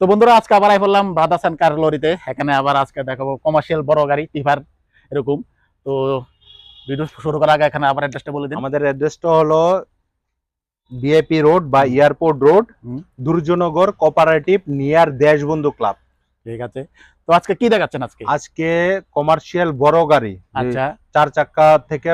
তো বন্ধুরা আজকে আবার আই বললাম ব্রাদার্স এন্ড কার লরিতে। এখানে আবার আজকে দেখাবো কমার্শিয়াল বড় গাড়ি টিফার এরকম। তো ভিডিও শুরু করার আগে এখানে আবার অ্যাড্রেসটা বলে দিন। আমাদের অ্যাড্রেসটা হলো বিএপি রোড বা airport road, Durjanagar cooperative near Deshbandhu club. ঠিক আছে, তো আজকে কি দেখাচ্ছেন? আজকে কমার্শিয়াল বড় গাড়ি, আচ্ছা 4 চাক্কা থেকে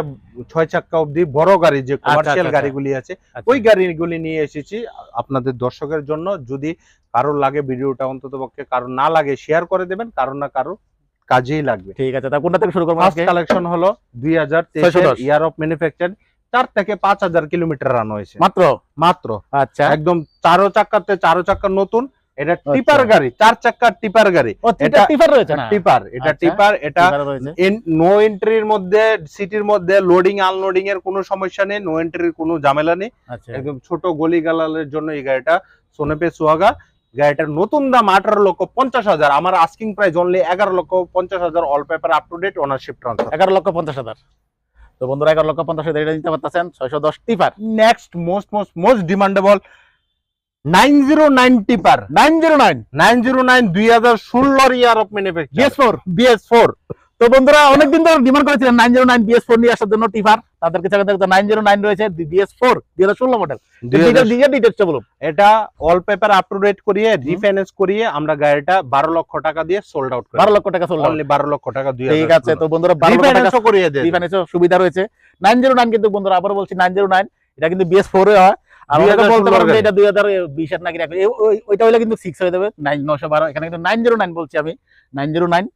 6 চাক্কা অবধি বড় গাড়ি যে কমার্শিয়াল গাড়িগুলি আছে ওই গাড়িগুলি নিয়ে এসেছি আপনাদের দর্শকের জন্য। যদি কারোর লাগে ভিডিওটা অন্তত পক্ষে, কারোর না লাগে শেয়ার করে দেবেন, কারোর না কারোর কাজেই লাগবে। ঠিক আছে, তা কোনটা থেকে শুরু করব? ফার্স্ট কালেকশন হলো 2023 ইয়ার অফ ম্যানুফ্যাকচার, 4 থেকে 5000 কিলোমিটার রান হয়েছে মাত্র। আচ্ছা, একদম 4 চাক্কা নতুন। এটা টিপার গাড়ি, 4 চাক্কার টিপার গাড়ি। এটা টিপার রয়েছে না? টিপার, এটা টিপার। এটা নো এন্ট্রির মধ্যে, সিটির মধ্যে লোডিং আনলোডিং এর কোনো সমস্যা নেই, নো এন্ট্রির কোনো ঝামেলা নেই। একদম ছোট গলি গালালের জন্য এই গাড়িটা সোনেপে সুহাগা। গাড়িটার নতুন দাম 18,50,000, আমার asking price only 11,50,000, all paper up to date, ownership transfer. 11,50,000। তো বন্ধুরা 11,50,000 এটা নিতে পারতেছেন। 610 tipper. Next most demandable 909 tipper, 909 2016 year of manufacture, BS4। তো বন্ধুরা অনেকদিন ধরে ডিমান্ড করেছিলেন 909 BS4 নিয়ে আসার জন্য টিপার। তাদের কাছে 909 রয়েছে BS4 2016 মডেল। ডিটেইলসটা বলুন। এটা all paper up to date করিয়ে রিফাইন্যান্স করিয়ে আমরা গাড়িটা 12 লক্ষ টাকা দিয়ে সোল্ড আউট করি। 12 লক্ষ টাকা সোল্ড আউট, অনলি 12 লক্ষ টাকা দিয়ে। ঠিক আছে, তো বন্ধুরা 12 লক্ষ টাকা করিয়ে দেন, রিফাইন্যান্সের সুবিধা রয়েছে। 909 কিন্তু বন্ধুরা আবার বলছি 909 এটা কিন্তু BS4 এ হয়। আর অনেকে বলতে পারেন এটা 2020 এর নাকি রাখবে, ওইটা হইলে কিন্তু 6 হয়ে যাবে 912। এখানে কিন্তু 909 বলছি আমি, 909।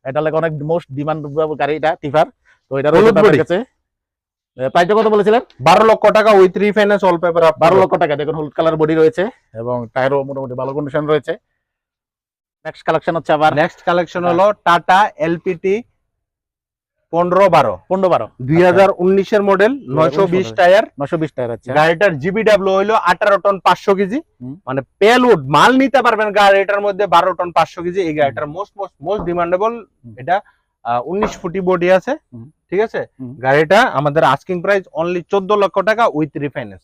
এটা লাগে অনেক মোস্ট ডিমান্ডেবল গাড়ি এটা টিফার। তো এটা রয়েছে কাছে। প্রাইসটা কত বলেছিলেন? 12 লক্ষ টাকা উইথ রিফাইন্যান্স অল পেপার। 12 লক্ষ টাকা। দেখুন হলুদ কালার বডি রয়েছে এবং টায়ারও মোটামুটি ভালো কন্ডিশন রয়েছে। নেক্সট কালেকশন হচ্ছে আবার নেক্সট কালেকশন হলো টাটা LPT 1512 2019 এর মডেল, 920 টায়ার। 920 টায়ার। আচ্ছা, গাড়িটার জিবিডব্লিউ হলো 18 টন 500 কেজি, মানে পেলউড মাল নিতে পারবেন গাড়িটার মধ্যে 12 টন 500 কেজি। এই গাড়িটার মোস্ট ডিমান্ডেবল। এটা 19 ফুটি বডি আছে, ঠিক আছে। গাড়িটা আমাদের আস্কিং প্রাইস অনলি 14 লক্ষ টাকা উইথ রিফাইন্যান্স।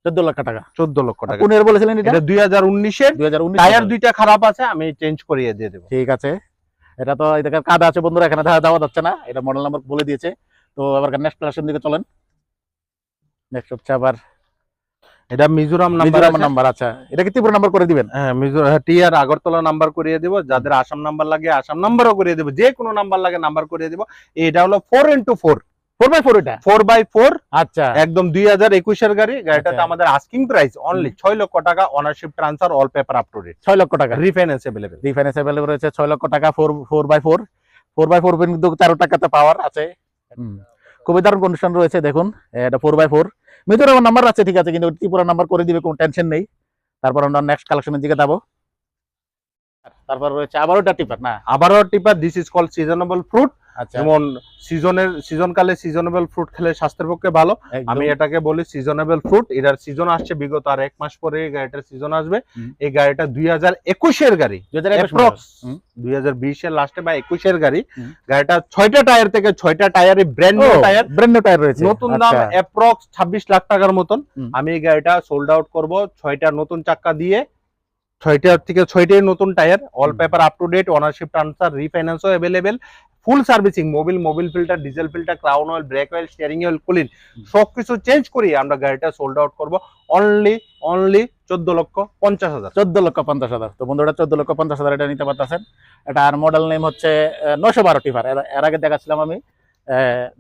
14 লক্ষ টাকা। 14 লক্ষ টাকা। কোন এর বলেছিলেন এটা? 2019 এর। টায়ার দুইটা খারাপ আছে, আমি চেঞ্জ করিয়ে দিয়ে দেব। ঠিক আছে, এটা তো এই দেখেন কাদা আছে বন্ধুরা, এখানে যাওয়া যাচ্ছে না, এটা মডেল নাম্বার বলে দিয়েছে। তো এবার নেক্সট কালেকশন দিকে চলেন। নেক্সট হচ্ছে আবার এটা মিজোরাম নাম্বার। আচ্ছা, এটা কি ত্রিপুরা নাম্বার করে দিবেন? হ্যাঁ, টিআর আগরতলা নাম্বার করিয়ে দেব। যাদের আসাম নাম্বার লাগে আসাম নাম্বারও করিয়ে দেব, যে কোনো নাম্বার লাগে নাম্বার করিয়ে দেব। এটা হলো 4x4, 4x4। এটা 4x4। আচ্ছা, একদম 2021 এর গাড়ি। গাড়িটাতে আমাদের আস্কিং প্রাইস অনলি 6 লক্ষ টাকা, ownership transfer, all paper up to date. 6 lakh টাকা। Refinance available. রিফাইন্যান্স अवेलेबल রয়েছে 6 লক্ষ টাকা। 4x4 কিন্তু 13 টাকাতে পাওয়ার আছে। খুবই দারুণ কন্ডিশন রয়েছে দেখুন। এটা 4x4 মিজোরাম নাম্বার আছে, ঠিক আছে, কিন্তু ত্রিপুরা নাম্বার করে দিবে, কোনো টেনশন নেই। তারপর আমরা নেক্সট কালেকশনের দিকে যাবো। তারপর রয়েছে আবারও এটা টিপার না? আবারও tipper. This is called seasonable fruit. আচ্ছা, যেমন সিজনকালে সিজনেবল ফ্রুট খেলে স্বাস্থ্যের পক্ষে ভালো, আমি এটাকে বলি সিজনেবল ফ্রুট। এটার সিজন আসছে বিগত আর 1 মাস পরে গাড়িটার সিজন আসবে। এই গাড়িটা 2021 এর গাড়ি, 2020 এর লাস্টে বা 21 এর গাড়ি। গাড়িটা 6টা টায়ার থেকে 6টা টায়ারে ব্র্যান্ড নিউ টায়ার রয়েছে। নতুন দাম অ্যাপ্রক্স 26 লাখ টাকার মতন। আমি এই গাড়িটা সোল্ড আউট করব 6টা নতুন চাক্কা দিয়ে। 6টা থেকে 6টাই নতুন tyre, all paper up to date, ownership transfer, রিফাইন্যান্সও available. Full servicing, Mobil filter, diesel filter, crown oil, brake oil, steering oil, cooling সবকিছু চেঞ্জ করি আমরা গাড়িটা সোল্ড আউট করব অনলি 14,50,000। 14,50,000। তো বন্ধুরা 14,50,000 এটা নিতে পারতেছেন। এটা আর মডেল নেম হচ্ছে 912 টিপার। এর আগে দেখাচ্ছিলাম আমি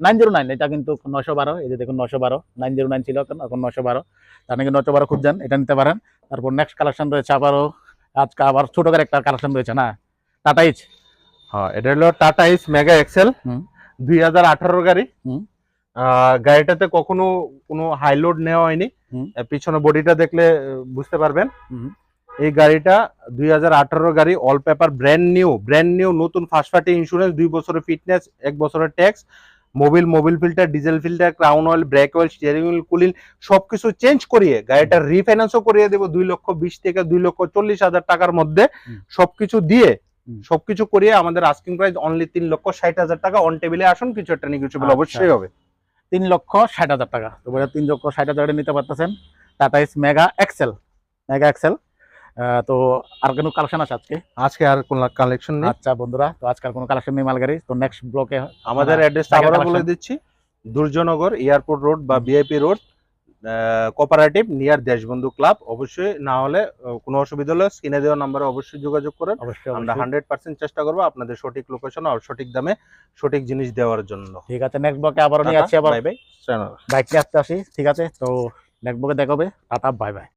909, এটা কিন্তু 912। এই যে দেখুন 912, 909 ছিল, এখন 912। তার নাকি 912 খুঁজছেন, এটা নিতে পারেন। তারপর নেক্সট কালেকশন রয়েছে আবারও, আজকে আবার ছোট করে একটা কালেকশন রয়েছে না, টাটা ইচ। হ্যাঁ, এটা হলো টাটা ইচ মেগা এক্সেল 2018 গাড়ি। গাড়িটাতে কখনো কোনো হাই লোড নেওয়া হয়নি, পিছনে বডিটা দেখলে বুঝতে পারবেন। এই গাড়িটা 2018 গাড়ি, অল পেপার, ব্র্যান্ড নিউ নতুন, ফার্স্ট পার্টি ইন্স্যুরেন্স, 2 বছরের ফিটনেস, 1 বছরের tax, Mobil filter, diesel filter, crown oil, brake oil, steering oil, cooling সবকিছু চেঞ্জ করিয়ে গাড়িটা রিফাইন্যান্সও করিয়ে দেবো 2,20,000 থেকে 2,40,000 টাকার মধ্যে। সবকিছু দিয়ে সবকিছু করিয়ে আমাদের আস্কিং প্রাইস অনলি 3,60,000 টাকা। অন টেবিলে আসুন, কিছু একটা নেগোশিয়েবল অবশ্যই হবে। 3,60,000 টাকা। তো 3,60,000 টাকা নিতে পারতেছেন টাটা ইস মেগা এক্সেল। তো আর কোনো কালেকশন আছে আজকে? আজকে আর কোন কালেকশন নেই। আচ্ছা বন্ধুরা, তো আজকাল কোনো কালেকশন নেই মালগাড়ি। তো নেক্সট ব্লকে আমাদের অ্যাড্রেসটা আবারও বলে দিচ্ছি, দুর্জনগর এয়ারপোর্ট রোড বা VIP road, cooperative near Deshbandhu club. অবশ্যই না হলে কোনো অসুবিধা হলে স্ক্রিনে দেওয়া নাম্বারে অবশ্যই যোগাযোগ করেন। আমরা 100% চেষ্টা করবো আপনাদের সঠিক লোকেশন আর সঠিক দামে সঠিক জিনিস দেওয়ার জন্য। ঠিক আছে, নেক্সট ব্লকে আবারও নিয়ে আসছি, আবার বাই বাই। বাইক নিয়ে আসতে আসি। ঠিক আছে, তো নেক্সট ব্লকে দেখা হবে। Tata, bye bye.